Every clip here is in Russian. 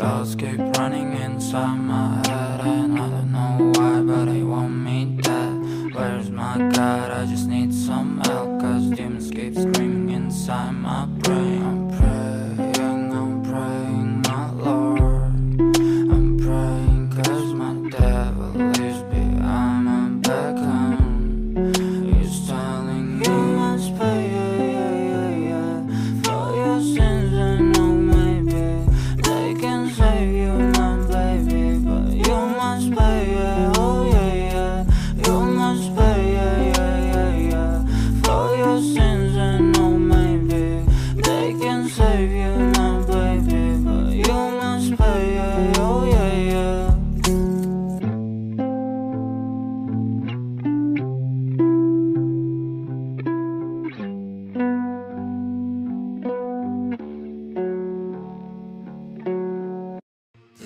thoughts keep running inside my head, and I don't know why, but they want me dead. Where's my God? I just need some help, cause demons keep screaming inside my brain. I'm praying, my Lord. I'm praying cause my devil leaves behind my back home. He's telling you must pay, for your sins, and no maybe they can save you, my baby, but you must pay, oh yeah, you must pay, for your sins, and no maybe they can save you, my baby, but you must pay, oh yeah.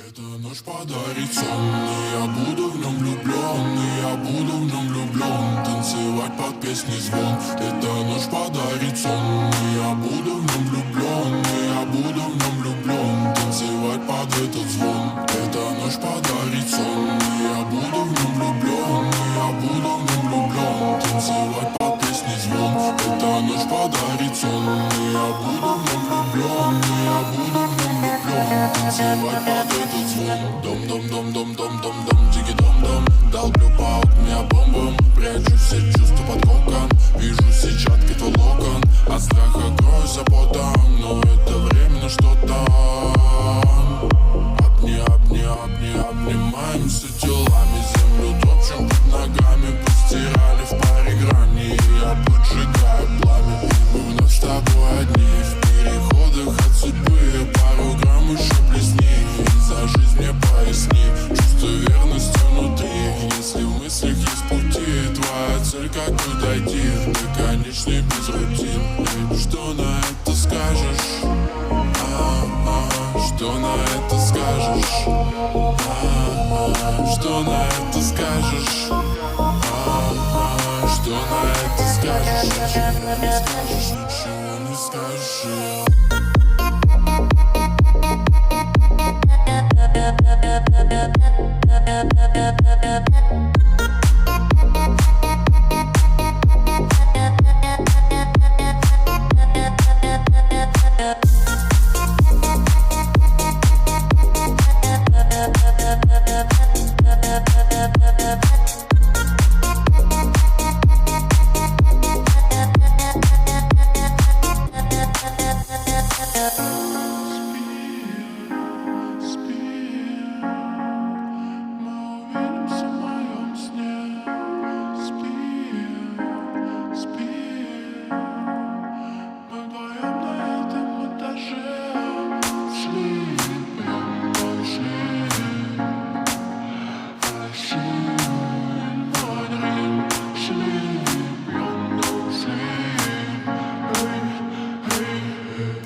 Эта ночь подарит сон, и я буду в нем влюблен, и я буду в нем влюблен, танцевать под песни звон. Эта ночь подарит сон, и я буду в нем влюблен, и я буду в нем влюблен, танцевать под этот звон. Эта ночь подарит сон, и я буду в нем влюблен, и я буду в нем влюблен, танцевать под песни звон. Эта ночь подарит сон, и я буду в нем влюблен, и я буду в нем влюблен, танцевать под этот звон. Дом-дом-дом-дом-дом-дом-дом, дigi-дом-дом. Долблю по окне бомбом, прячу все чувства под кокон. Вижу сетчатки твой локон, от страха кроюсь потом, но это временно что-то. Обнимаемся телами, землю топчем под ногами, постирали в паре грани, и я поджигаю пламя. Мы вновь с тобой одни, в переходах от судьбы, пару грамм еще плесни, и за жизнь мне поясни, чувство верности внутри. Если в мыслях есть пути, твоя цель как бы дойти до конечной без рутин. Что на это скажешь? Что на это скажешь? Что на это скажешь? Что на это скажешь? Ничего не скажешь, ничего не скажешь.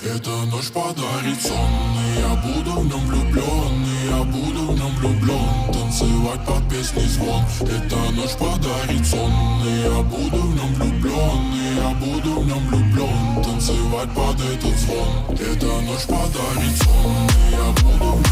Эта ночь подарит сон, и я буду в нем влюблен, и я буду в нем влюблен, танцевать под песни звон. Эта ночь подарит сон, и я буду в нем влюблен, и я буду в нем влюблен, танцевать под этот звон. Эта ночь подарит сон, и я буду в